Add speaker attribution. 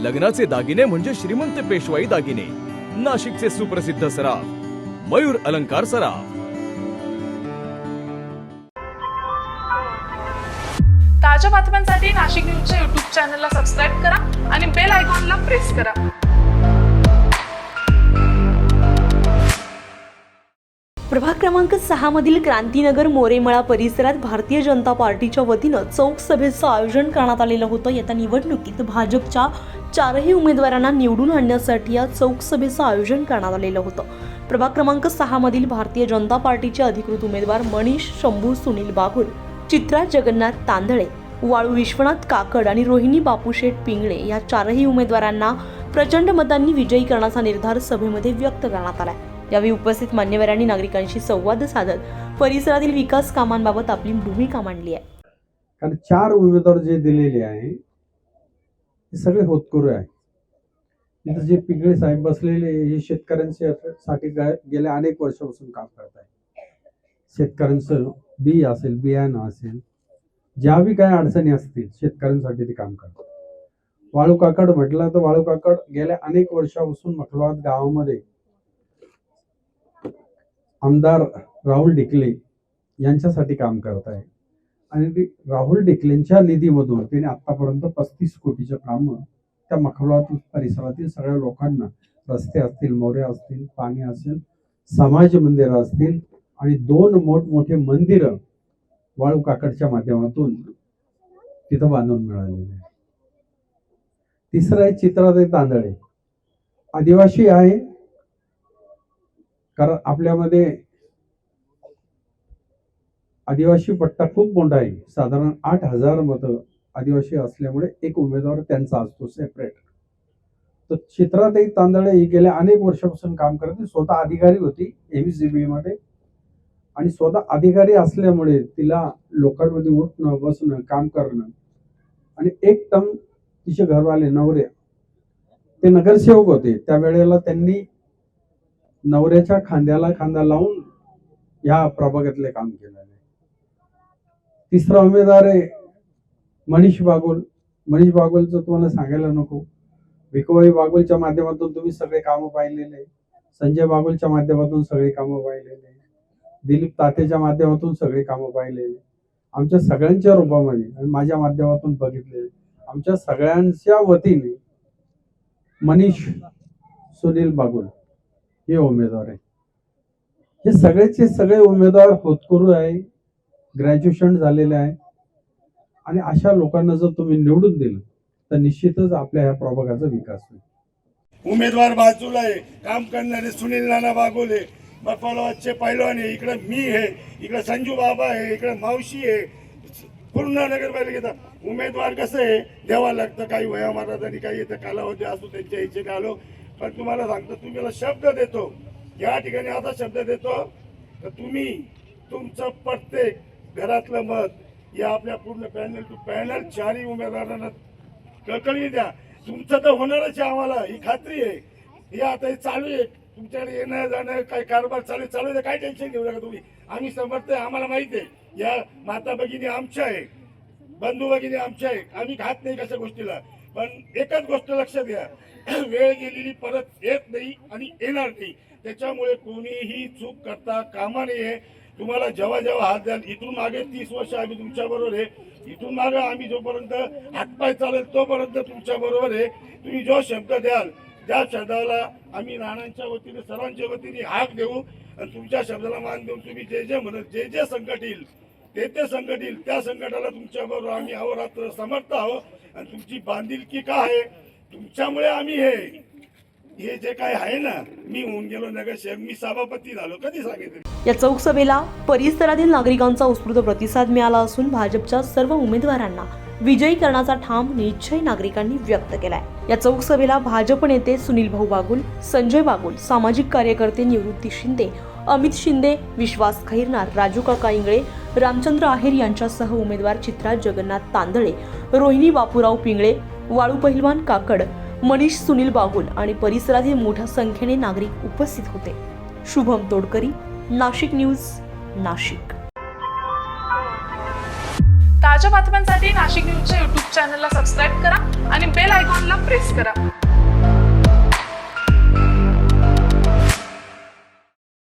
Speaker 1: लग्नाचे दागिने म्हणजे श्रीमंत पेशवाई दागिने, नाशिकचे सुप्रसिद्ध सराफ मयूर अलंकार सराफ।
Speaker 2: ताज्या बातम्यांसाठी नाशिक न्यूजच्या YouTube चॅनलला सबस्क्राईब करा आणि बेल आयकॉनला प्रेस करा।
Speaker 3: प्रभाग क्रमांक 6 मधील क्रांतीनगर मोरेमळा परिसरात भारतीय जनता पार्टीच्या वतीनं चौक सभेचं आयोजन करण्यात आलेलं होतं। येत्या निवडणुकीत भाजपच्या 4ही उमेदवारांना निवडून आणण्यासाठी या चौक सभेचं आयोजन करण्यात आलेलं होतं। प्रभाग क्रमांक 6 मधील भारतीय जनता पार्टीचे अधिकृत उमेदवार मनीष शंभू सुनील बागुल, चित्रा जगन्नाथ तांदळे, वाळू विश्वनाथ काकड आणि रोहिणी बापूशेठ पिंगळे या 4ही उमेदवारांना प्रचंड मतांनी विजयी करण्याचा निर्धार सभेमध्ये व्यक्त करण्यात आला। यावेळी उपस्थित मान्यवरांनी नागरिकांशी संवाद साधत परिसरातील विकास कामांबाबत आपली भूमिका मांडली आहे।
Speaker 4: कारण 4 उमेदवार जे दिलेले आहे ते सगळे होतकरू आहे। इथं जे पिंगळे साहेब बसलेले हे शेतकऱ्यांसाठी गेल्या अनेक वर्षापासून काम करत आहे। शेतकऱ्यांचं बी असेल, बियाणं असेल, ज्याही काही अडचणी असतील शेतकऱ्यांसाठी ते काम करतात। वाळू काकड म्हटलं तर वाळू काकड गेल्या अनेक वर्षापासून मखलवाद गावामध्ये आमदार राहुल डिकले यांच्यासाठी काम करत आहे आणि राहुल डिकलेंच्या निधीमधून त्याने आतापर्यंत 35 कोटीचं काम त्या मखलवाद परिसरातील सगळ्या लोकांना, रस्ते असतील, मोरे असतील, पाणी असेल, समाज मंदिर असतील आणि 2 मोठमोठे मंदिर वाळू काकडच्या माध्यमातून तिथं बांधून मिळालेले आहे। तिसरं आहे चित्राताई तांदळे, आदिवासी आहे। कारण आपल्यामध्ये आदिवासी पट्टा खूप मोठा आहे, साधारण 8000 मतं आदिवासी असल्यामुळे एक उमेदवार त्यांचा असतो सेपरेट। तर चित्राताई तांदळे ही गेल्या अनेक वर्षापासून काम करते, स्वतः अधिकारी होती MSDB मध्ये आणि स्वतः अधिकारी असल्यामुळे तिला लोकांमध्ये उठणं बसणं काम करणं आणि एक टर्म तिचे घरवाले नवरे ते नगरसेवक होते, त्यावेळेला त्यांनी नवऱ्याच्या खांद्याला खांदा लावून या प्रभागातले काम केलेले। तिसरा उमेदवार आहे मनीष बागुल। मनीष बागुलचं तुम्हाला सांगायला नको, भिकूबाई बागुलच्या माध्यमातून तुम्ही सगळे कामं पाहिलेले, संजय बागुलच्या माध्यमातून सगळे कामं पाहिलेले, दिलीप तातेच्या माध्यमातून सगळे कामं पाहिलेले, आमच्या सगळ्यांच्या रूपामध्ये आणि माझ्या माध्यमातून बघितले। आमच्या सगळ्यांच्या वतीने मनीष सुनील बागुल हे उमेदवार आहे। हे सगळेचे सगळे उमेदवार होतकरू आहे, ग्रॅज्युएशन झालेले आहे आणि अशा लोकांना जर तुम्ही निवडून दिलं तर निश्चितच आपल्या ह्या प्रभागाचा विकास होईल।
Speaker 5: उमेदवार बाजूला आहे, काम करणारे सुनील नाना बागोले, मखलवादचे पैलवान आहे, इकडे मी आहे, इकडे संजू बाबा आहे, इकडे मावशी आहे, पूर्ण नगरपालिकेचा उमेदवार कसं आहे द्यावा लागतं। काही वया महाराजांनी काही इथं कालावधी असतो त्यांच्या इच्छेने आलो, पण तुम्हाला सांगतो तुम्हाला शब्द देतो, या ठिकाणी आता शब्द देतो तर तुम्ही तुमचं प्रत्येक घरातलं मत या आपल्या पूर्ण पॅनल टू पॅनल 4ही उमेदवारांना कळकळी द्या। तुमचं तर होणारच आहे, आम्हाला ही खात्री आहे। हे आता हे चालू आहे, तुमच्याकडे येणं जाणं काही कारभार चालू आहे, काय टेन्शन घेऊ नका तुम्ही, आम्ही समर्थ आहे, आम्हाला माहिती आहे। या माता भगिनी आमच्या आहे, बंधू भगिनी आमच्या आहे, आम्ही खात नाही कशा गोष्टीला, पण एकच गोष्ट लक्षात घ्या, वेळ गेलेली परत येत नाही आणि येणार नाही, त्याच्यामुळे कोणीही चूक करता कामा नये। तुम्हाला जेव्हा जेव्हा हात द्याल, इथून मागे 30 वर्ष आम्ही तुमच्या बरोबर आहे, इथून मागे आम्ही जोपर्यंत हातपाय चालेल तोपर्यंत तुमच्या बरोबर आहे। तुम्ही जो शब्द द्याल त्या शब्दाला आम्ही राणांच्या वतीने सर्वांच्या वतीने हाक देऊ आणि तुमच्या शब्दाला मान देऊन तुम्ही जे म्हणाल, जे संकट येईल ते संकट येईल, त्या संकटाला तुमच्या बरोबर आम्ही अहोरात्र समर्थ आहोत। आणि तुमची बांधिलकी काय आहे, तुमच्यामुळे आम्ही हे जे काय आहे ना, मी होऊन गेलो नगरसेवक, मी सभापती झालो, कधी सांगितलं।
Speaker 3: या चौक सभेला परिसरातील नागरिकांचा उत्स्फूर्त प्रतिसाद मिळाला असून भाजपच्या सर्व उमेदवारांना विजयी करण्याचा ठाम निश्चय नागरिकांनी व्यक्त केलाय। या चौक सभेला भाजप नेते सुनील भाऊ बागुल, संजय बागुल, सामाजिक कार्यकर्ते निवृत्ती शिंदे, अमित शिंदे, विश्वास खैरनार, राजू काका इंगळे, रामचंद्र आहेर यांच्यासह उमेदवार चित्रा जगन्नाथ तांदळे, रोहिणी बापूराव पिंगळे, वाळू पहिलवान काकड, मनीष सुनील बागुल आणि परिसरातील मोठ्या संख्येने नागरिक उपस्थित होते। शुभम तोडकरी, नाशिक न्यूज, नाशिक।
Speaker 2: ताज्या बातम्यांसाठी नाशिक न्यूजच्या YouTube चॅनलला सबस्क्राईब करा आणि बेल आयकॉनला प्रेस करा.